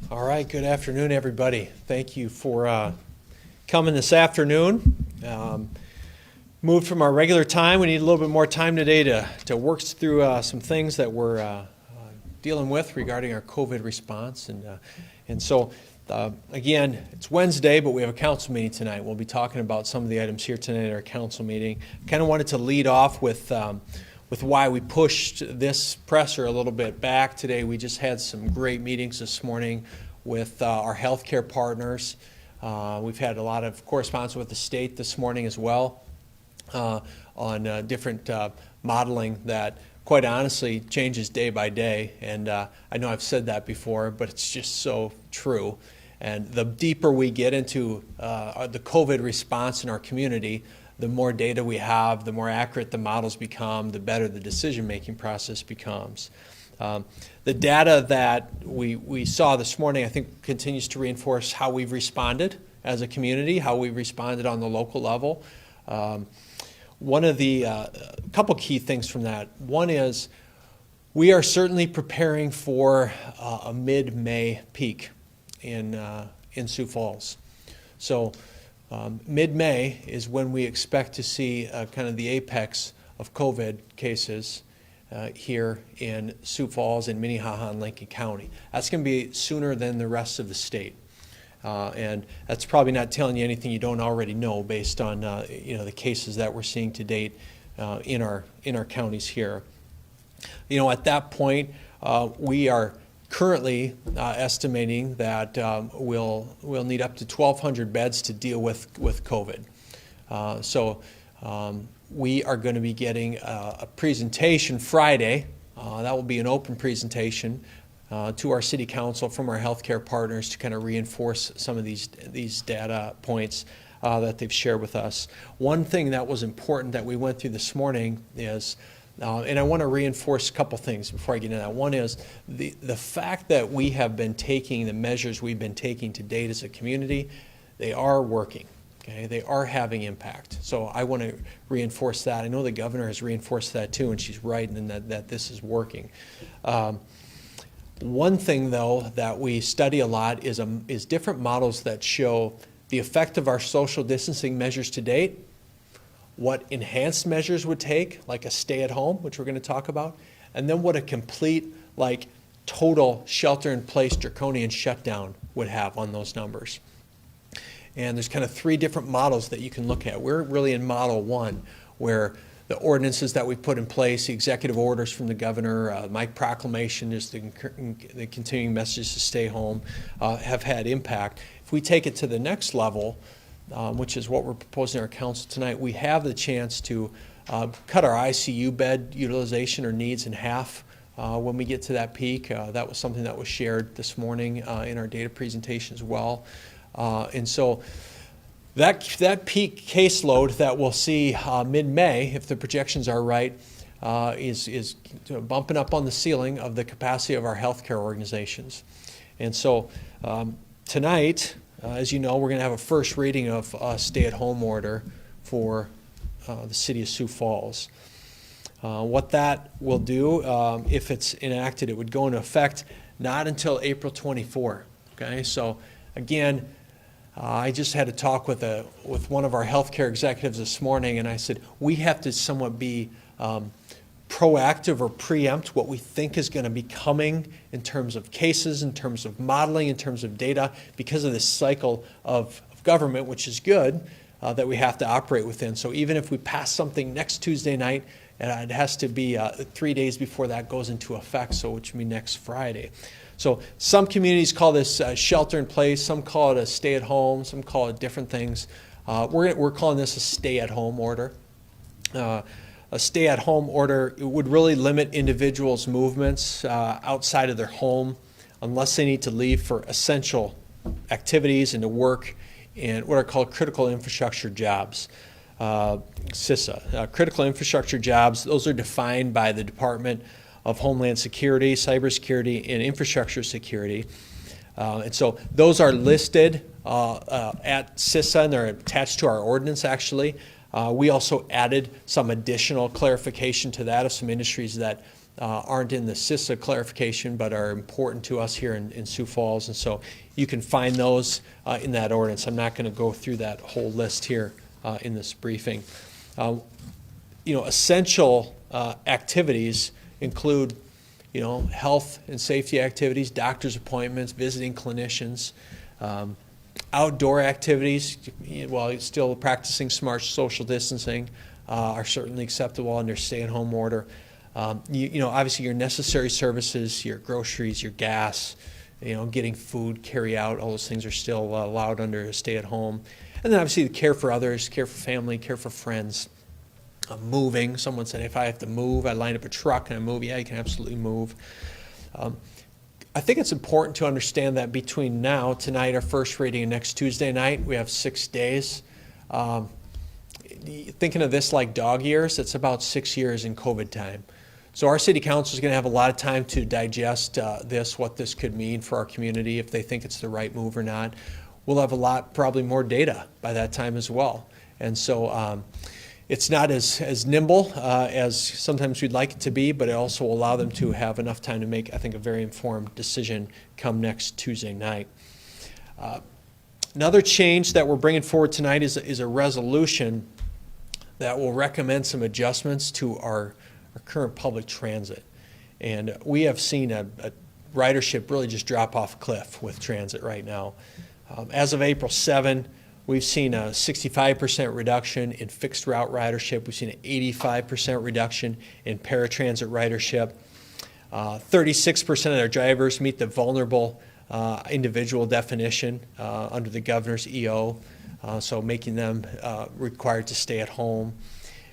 All right, good afternoon, everybody. Thank you for coming this afternoon. Moved from our regular time. We need a little bit more time today to work through some things that we're dealing with regarding our COVID response. And so, again, it's Wednesday, but we have a council meeting tonight. We'll be talking about some of the items here tonight at our council meeting. Kind of wanted to lead off with why we pushed this presser a little bit back today. We just had some great meetings this morning with our healthcare partners. We've had a lot of correspondence with the state this morning as well on different modeling that, quite honestly, changes day by day. And I know I've said that before, but it's just so true. And the deeper we get into the COVID response in our community, the more data we have, the more accurate the models become, the better the decision-making process becomes. The data that we saw this morning, I think, continues to reinforce how we've responded as a community, how we responded on the local level. One of the couple key things from that. One is we are certainly preparing for a mid-May peak in Sioux Falls. So mid-May is when we expect to see kind of the apex of COVID cases here in Sioux Falls and Minnehaha and Lincoln County. That's going to be sooner than the rest of the state. And that's probably not telling you anything you don't already know based on the cases that we're seeing to date in our counties here. At that point, we are currently estimating that we'll need up to 1,200 beds to deal with COVID. So we are going to be getting a presentation Friday. That will be an open presentation to our city council from our healthcare partners to kind of reinforce some of these data points that they've shared with us. One thing that was important that we went through this morning is, and I want to reinforce a couple things before I get into that. One is the fact that we have been taking the measures we've been taking to date as a community, they are working. Okay, they are having impact. So I want to reinforce that. I know the governor has reinforced that too, and she's right in that this is working. One thing, though, that we study a lot is different models that show the effect of our social distancing measures to date, what enhanced measures would take, like a stay-at-home, which we're going to talk about, and then what a complete, total shelter-in-place draconian shutdown would have on those numbers. And there's kind of three different models that you can look at. We're really in model one, where the ordinances that we put in place, the executive orders from the governor, my proclamation is the continuing messages to stay home, have had impact. If we take it to the next level, which is what we're proposing in our council tonight, we have the chance to cut our ICU bed utilization or needs in half when we get to that peak. That was something that was shared this morning in our data presentation as well. And so that peak caseload that we'll see mid-May, if the projections are right, is bumping up on the ceiling of the capacity of our healthcare organizations. And so tonight, as you know, we're going to have a first reading of a stay-at-home order for the city of Sioux Falls. What that will do, if it's enacted, it would go into effect not until April 24. Okay, so again, I just had a talk with one of our healthcare executives this morning, and I said we have to somewhat be proactive or preempt what we think is going to be coming in terms of cases, in terms of modeling, in terms of data, because of this cycle of government, which is good, that we have to operate within. So even if we pass something next Tuesday night, it has to be 3 days before that goes into effect, so which would be next Friday. So some communities call this shelter in place, some call it a stay at home, some call it different things. We're calling this a stay at home order. A stay at home order, it would really limit individuals' movements outside of their home unless they need to leave for essential activities and to work in what are called critical infrastructure jobs. CISA. Critical infrastructure jobs, those are defined by the Department of Homeland Security, Cybersecurity, and Infrastructure Security. And so those are listed at CISA, and they're attached to our ordinance, actually. We also added some additional clarification to that of some industries that aren't in the CISA clarification, but are important to us here in Sioux Falls. And so you can find those in that ordinance. I'm not going to go through that whole list here in this briefing. Essential activities include, health and safety activities, doctor's appointments, visiting clinicians, outdoor activities, while still practicing smart social distancing, are certainly acceptable under stay-at-home order. Obviously your necessary services, your groceries, your gas, getting food, carry out, all those things are still allowed under stay-at-home. And then obviously the care for others, care for family, care for friends. Moving, someone said, if I have to move, I line up a truck and I move. Yeah, you can absolutely move. I think it's important to understand that between now, tonight, our first reading, and next Tuesday night, we have 6 days. Thinking of this like dog years, it's about 6 years in COVID time. So our city council is going to have a lot of time to digest what this could mean for our community, if they think it's the right move or not. We'll have probably more data by that time as well. And so it's not as nimble as sometimes we'd like it to be, but it also will allow them to have enough time to make, I think, a very informed decision come next Tuesday night. Another change that we're bringing forward tonight is a resolution that will recommend some adjustments to our current public transit. And we have seen a ridership really just drop off a cliff with transit right now. As of April 7, we've seen a 65% reduction in fixed route ridership. We've seen an 85% reduction in paratransit ridership. 36% of our drivers meet the vulnerable individual definition under the governor's EO, so making them required to stay at home.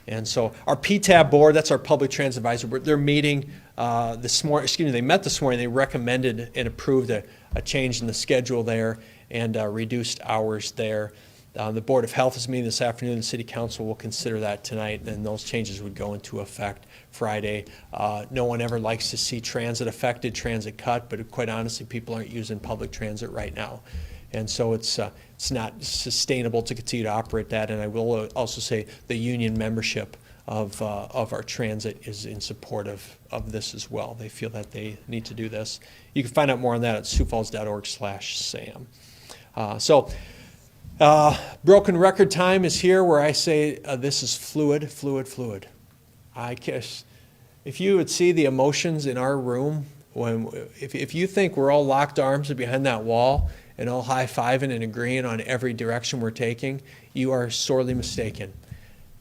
And so our PTAB board, that's our Public Transit Advisory Board, they're meeting this morning, they met this morning, they recommended and approved a change in the schedule there and reduced hours there. The Board of Health is meeting this afternoon. The City Council will consider that tonight, and those changes would go into effect Friday. No one ever likes to see transit affected, transit cut, but quite honestly, people aren't using public transit right now. And so it's not sustainable to continue to operate that. And I will also say the union membership of our transit is in support of this as well. They feel that they need to do this. You can find out more on that at siouxfalls.org/SAM. Broken record time is here, where I say this is fluid. I guess if you would see the emotions in our room, if you think we're all locked arms behind that wall and all high-fiving and agreeing on every direction we're taking, you are sorely mistaken,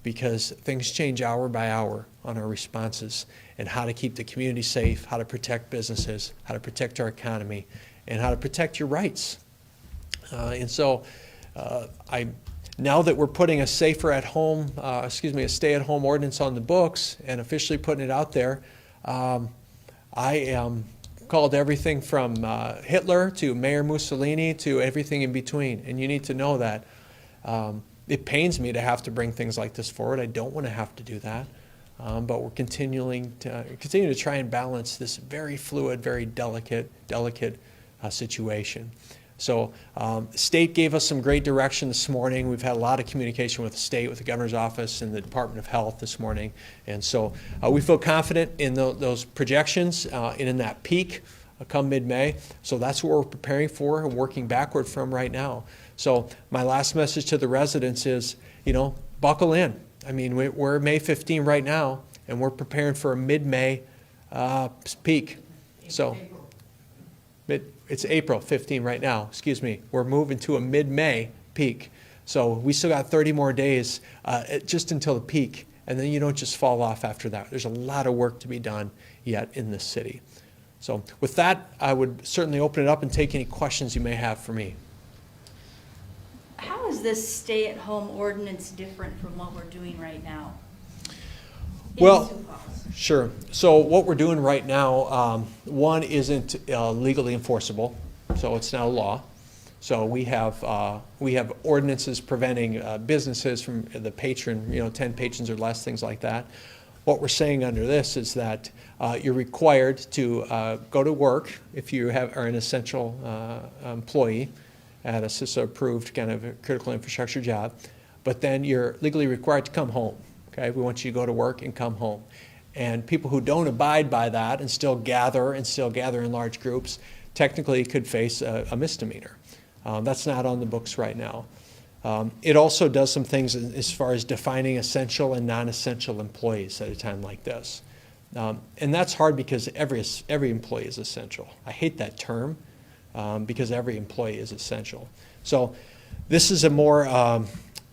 because things change hour by hour on our responses and how to keep the community safe, how to protect businesses, how to protect our economy, and how to protect your rights. Now that we're putting a stay-at-home ordinance on the books and officially putting it out there, I am called everything from Hitler to Mayor Mussolini to everything in between. And you need to know that. It pains me to have to bring things like this forward. I don't want to have to do that. But we're continuing to try and balance this very fluid, very delicate situation. So the state gave us some great direction this morning. We've had a lot of communication with the state, with the governor's office and the Department of Health this morning. And so we feel confident in those projections and in that peak come mid-May. So that's what we're preparing for and working backward from right now. So my last message to the residents is, buckle in. I mean, we're May 15 right now, and we're preparing for a mid-May peak. So it's April 15 right now, excuse me. We're moving to a mid-May peak. So we still got 30 more days just until the peak, and then you don't just fall off after that. There's a lot of work to be done yet in this city. So with that, I would certainly open it up and take any questions you may have for me. How is this stay-at-home ordinance different from what we're doing right now? Well, sure. So what we're doing right now, one isn't legally enforceable, so it's not a law. So we have ordinances preventing businesses from the patron, 10 patrons or less, things like that. What we're saying under this is that you're required to go to work if you are an essential employee at a CISA-approved kind of a critical infrastructure job, but then you're legally required to come home. Okay, we want you to go to work and come home. And people who don't abide by that and still gather in large groups technically could face a misdemeanor. That's not on the books right now. It also does some things as far as defining essential and non-essential employees at a time like this. And that's hard because every employee is essential. I hate that term because every employee is essential. So this is a more,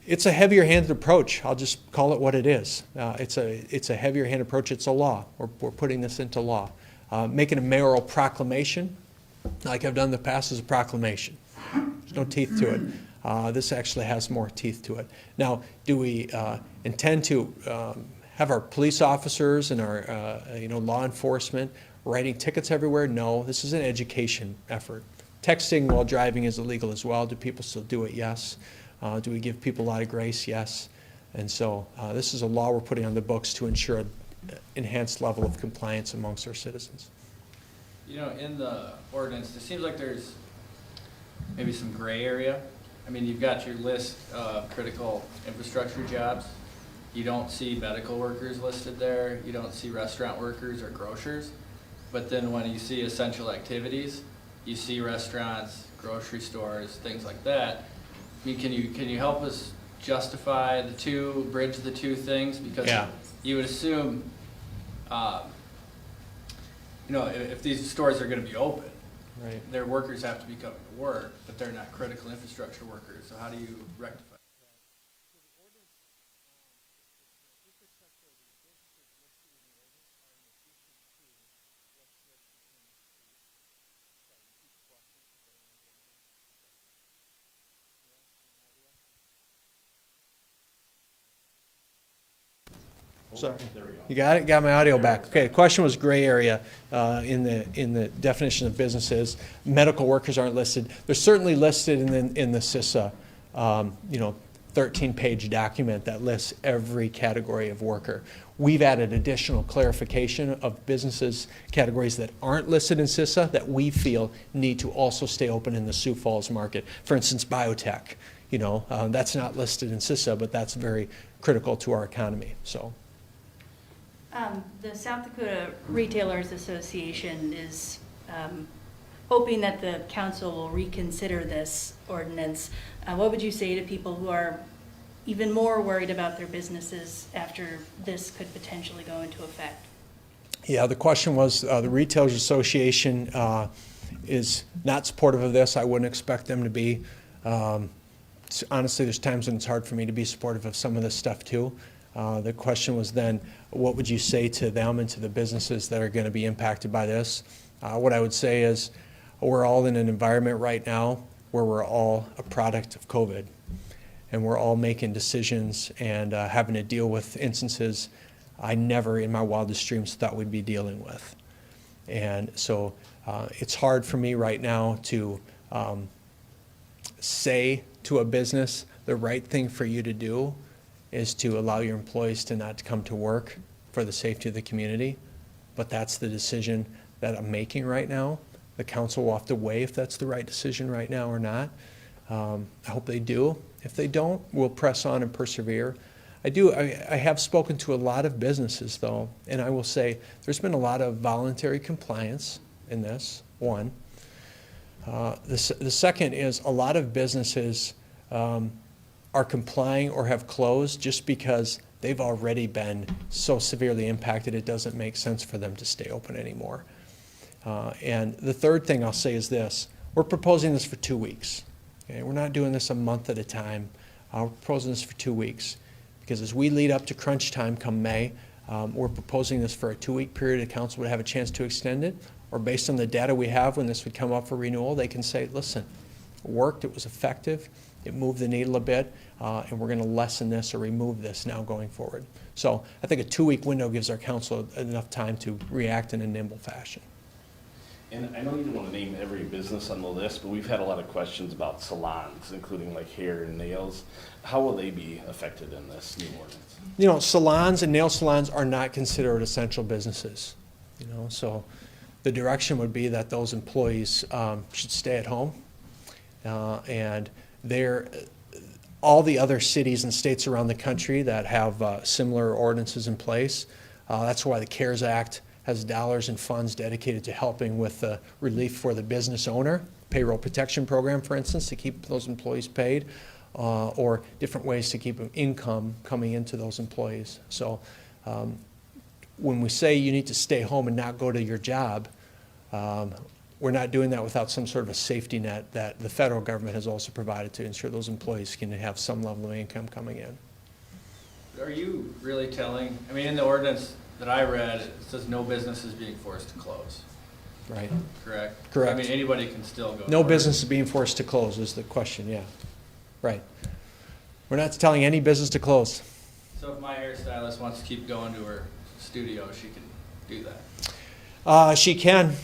it's a heavier-handed approach. I'll just call it what it is. It's a heavier-handed approach. It's a law. We're putting this into law. Making a mayoral proclamation, like I've done in the past, is a proclamation. There's no teeth to it. This actually has more teeth to it. Now, do we intend to have our police officers and our law enforcement writing tickets everywhere? No, this is an education effort. Texting while driving is illegal as well. Do people still do it? Yes. Do we give people a lot of grace? Yes. And so this is a law we're putting on the books to ensure an enhanced level of compliance amongst our citizens. You know, in the ordinance, it seems like there's maybe some gray area. I mean, you've got your list of critical infrastructure jobs. You don't see medical workers listed there. You don't see restaurant workers or grocers. But then when you see essential activities, you see restaurants, grocery stores, things like that. I mean, can you help us justify the two, bridge the two things? Because you would assume, if these stores are going to be open, right, their workers have to be coming to work, but they're not critical infrastructure workers. So how do you rectify? Sorry. You got it? Got my audio back. Okay, the question was gray area in the definition of businesses. Medical workers aren't listed. They're certainly listed in the CISA 13-page document that lists every category of worker. We've added additional clarification of businesses categories that aren't listed in CISA that we feel need to also stay open in the Sioux Falls market. For instance, biotech. That's not listed in CISA, but that's very critical to our economy. So. The South Dakota Retailers Association is hoping that the council will reconsider this ordinance. What would you say to people who are even more worried about their businesses after this could potentially go into effect? Yeah, the question was the Retailers Association is not supportive of this. I wouldn't expect them to be. Honestly, there's times when it's hard for me to be supportive of some of this stuff too. The question was then, what would you say to them and to the businesses that are going to be impacted by this? What I would say is we're all in an environment right now where we're all a product of COVID, and we're all making decisions and having to deal with instances I never in my wildest dreams thought we'd be dealing with. And so it's hard for me right now to say to a business the right thing for you to do is to allow your employees to not come to work for the safety of the community. But that's the decision that I'm making right now. The council will have to weigh if that's the right decision right now or not. I hope they do. If they don't, we'll press on and persevere. I have spoken to a lot of businesses though, and I will say there's been a lot of voluntary compliance in this, one. The second is a lot of businesses are complying or have closed just because they've already been so severely impacted it doesn't make sense for them to stay open anymore. And the third thing I'll say is this. We're proposing this for 2 weeks. Okay? We're not doing this a month at a time. We're proposing this for 2 weeks because as we lead up to crunch time come May, we're proposing this for a 2-week period. The council would have a chance to extend it, or based on the data we have when this would come up for renewal, they can say, listen, it worked, it was effective, it moved the needle a bit, and we're going to lessen this or remove this now going forward. So I think a 2-week window gives our council enough time to react in a nimble fashion. And I know you don't want to name every business on the list, but we've had a lot of questions about salons, including like hair and nails. How will they be affected in this new ordinance? Salons and nail salons are not considered essential businesses. So the direction would be that those employees should stay at home, and all the other cities and states around the country that have similar ordinances in place That's why the CARES Act has dollars and funds dedicated to helping with the relief for the business owner, payroll protection program, for instance, to keep those employees paid, or different ways to keep income coming into those employees. So when we say you need to stay home and not go to your job, we're not doing that without some sort of a safety net that the federal government has also provided to ensure those employees can have some level of income coming in. Are you really telling, I mean, in the ordinance that I read, it says no business is being forced to close, Right. correct? Correct. I mean, anybody can still go. No business is being forced to close is the question, yeah. Right. We're not telling any business to close. So if my hairstylist wants to keep going to her studio, she can do that? She can.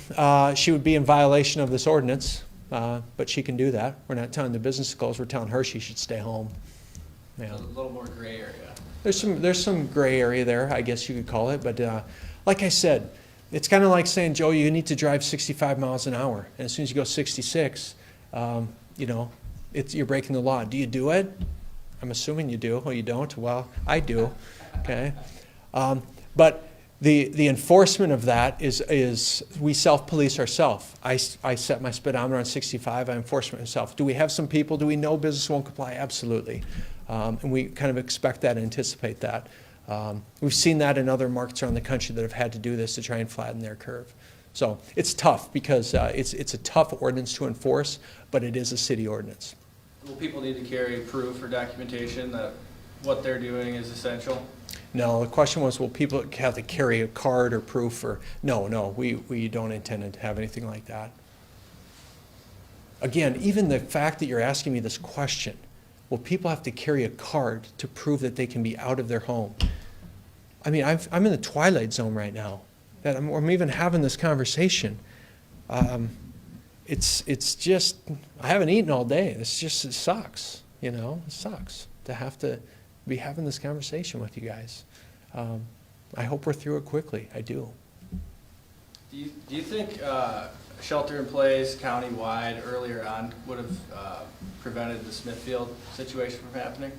She would be in violation of this ordinance, but she can do that. We're not telling the business to close. We're telling her she should stay home. Yeah. A little more gray area. There's some gray area there, I guess you could call it. But like I said, it's kind of like saying, Joe, you need to drive 65 miles an hour. And as soon as you go 66, you know, you're breaking the law. Do you do it? I'm assuming you do. Well, you don't? Well, I do. Okay. But the enforcement of that is we self-police ourselves. I set my speedometer on 65. I enforce it myself. Do we have some people? Do we know business won't comply? Absolutely. And we kind of expect that, anticipate that. We've seen that in other markets around the country that have had to do this to try and flatten their curve. So it's tough because it's a tough ordinance to enforce, but it is a city ordinance. Will people need to carry proof or documentation that what they're doing is essential? No, the question was, will people have to carry a card or proof or, no, we don't intend to have anything like that. Again, even the fact that you're asking me this question, will people have to carry a card to prove that they can be out of their home? I mean, I'm in the twilight zone right now. That I'm even having this conversation. It's just, I haven't eaten all day. It sucks, you know, it sucks to have to be having this conversation with you guys. I hope we're through it quickly. I do. Do you think shelter in place countywide earlier on would have prevented the Smithfield situation from happening?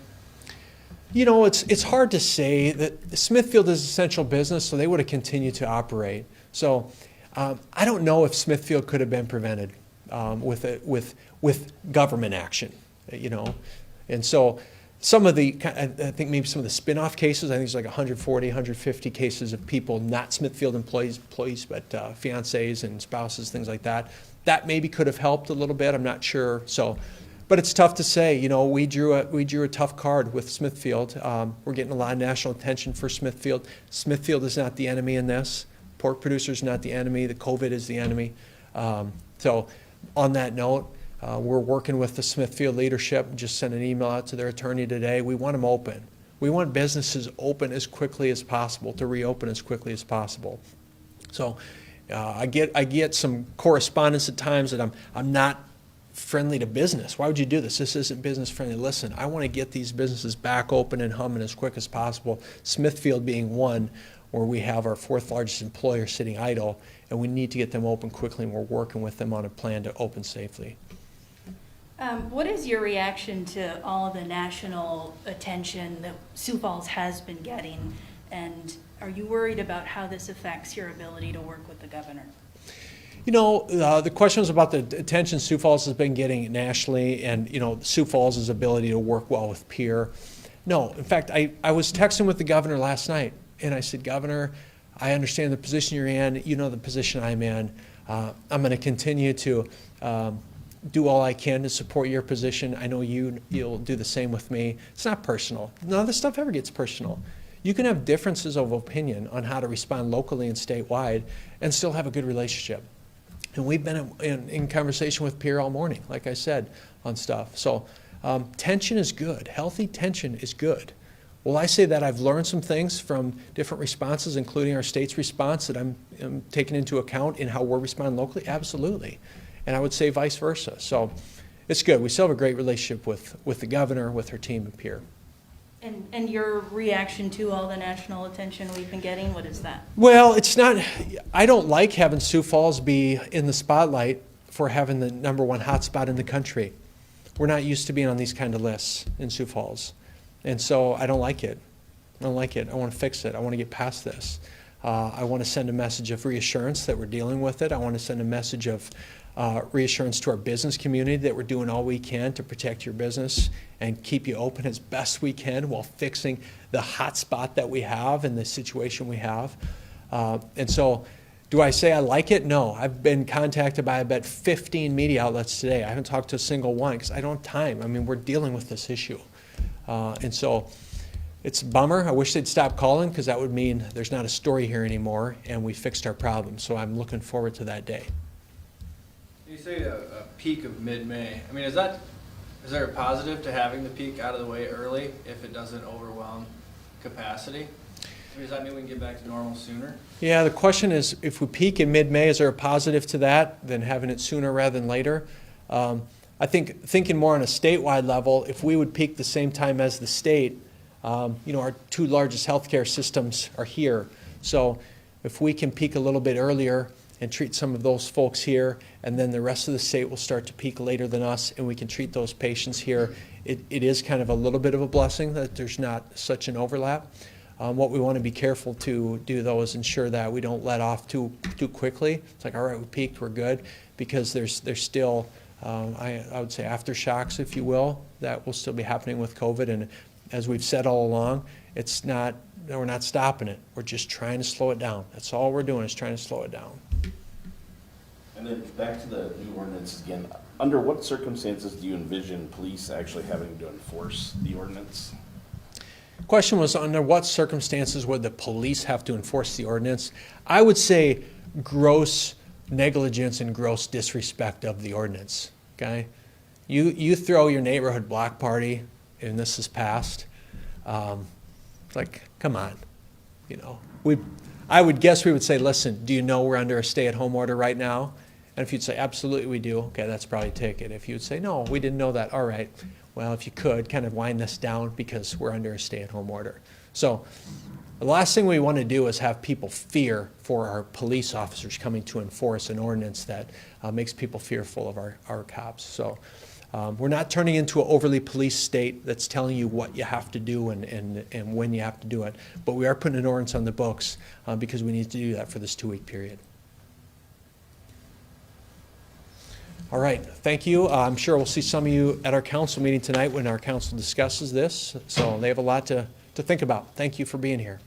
You know, it's hard to say. That Smithfield is essential business, so they would have continued to operate. So I don't know if Smithfield could have been prevented with government action, you know. And so some of the, I think maybe some of the spin-off cases, I think it's like 140, 150 cases of people, not Smithfield employees, but fiancés and spouses, things like that. That maybe could have helped a little bit. I'm not sure. So, but it's tough to say. You know, we drew a tough card with Smithfield. We're getting a lot of national attention for Smithfield. Smithfield is not the enemy in this. Pork producers not the enemy. The COVID is the enemy. So, on that note, we're working with the Smithfield leadership. Just sent an email out to their attorney today. We want them open. We want businesses open as quickly as possible, to reopen as quickly as possible. So I get some correspondence at times that I'm not friendly to business. Why would you do this? This isn't business friendly. Listen, I want to get these businesses back open and humming as quick as possible. Smithfield being one, where we have our fourth largest employer sitting idle, and we need to get them open quickly, and we're working with them on a plan to open safely. What is your reaction to all the national attention that Sioux Falls has been getting? And are you worried about how this affects your ability to work with the governor? You know, the question was about the attention Sioux Falls has been getting nationally and, you know, Sioux Falls' ability to work well with peer. No, in fact, I was texting with the governor last night, and I said, Governor, I understand the position you're in. You know the position I'm in. I'm going to continue to do all I can to support your position. I know you'll do the same with me. It's not personal. None of this stuff ever gets personal. You can have differences of opinion on how to respond locally and statewide and still have a good relationship. And we've been in conversation with peer all morning, like I said, on stuff. So tension is good. Healthy tension is good. Well, I say that I've learned some things from different responses, including our state's response, that I'm taking into account in how we're responding locally? Absolutely. And I would say vice versa. So it's good. We still have a great relationship with the governor, with her team and peer. And your reaction to all the national attention we've been getting, what is that? Well, it's not, I don't like having Sioux Falls be in the spotlight for having the #1 hotspot in the country. We're not used to being on these kind of lists in Sioux Falls. And so I don't like it. I don't like it. I want to fix it. I want to get past this. I want to send a message of reassurance that we're dealing with it. I want to send a message of reassurance to our business community that we're doing all we can to protect your business and keep you open as best we can while fixing the hot spot that we have and the situation we have. And so, do I say I like it? No. I've been contacted by, I bet, 15 media outlets today. I haven't talked to a single one because I don't have time. I mean, we're dealing with this issue. And so, it's a bummer. I wish they'd stop calling because that would mean there's not a story here anymore and we fixed our problem. So I'm looking forward to that day. You say a peak of mid-May. I mean, is there a positive to having the peak out of the way early if it doesn't overwhelm capacity? I mean, does that mean we can get back to normal sooner? Yeah, the question is, if we peak in mid-May, is there a positive to that than having it sooner rather than later? I think thinking more on a statewide level, if we would peak the same time as the state, our two largest healthcare systems are here. So if we can peak a little bit earlier and treat some of those folks here, and then the rest of the state will start to peak later than us, and we can treat those patients here, it is kind of a little bit of a blessing that there's not such an overlap. What we want to be careful to do, though, is ensure that we don't let off too quickly. It's like, all right, we peaked, we're good, because there's still, I would say, aftershocks, if you will, that will still be happening with COVID. And as we've said all along, we're not stopping it. We're just trying to slow it down. That's all we're doing, is trying to slow it down. And then back to the new ordinance again, under what circumstances do you envision police actually having to enforce the ordinance? Question was, under what circumstances would the police have to enforce the ordinance? I would say gross negligence and gross disrespect of the ordinance, okay? You throw your neighborhood block party and this is passed, it's like, come on, I would guess we would say, listen, do you know we're under a stay-at-home order right now? And if you'd say, absolutely we do, okay, that's probably a ticket. If you'd say, no, we didn't know that, all right, well, if you could, kind of wind this down because we're under a stay-at-home order. So the last thing we want to do is have people fear for our police officers coming to enforce an ordinance that makes people fearful of our cops. So we're not turning into an overly police state that's telling you what you have to do and when you have to do it. But we are putting an ordinance on the books because we need to do that for this 2-week period. All right, thank you. I'm sure we'll see some of you at our council meeting tonight when our council discusses this. So they have a lot to think about. Thank you for being here.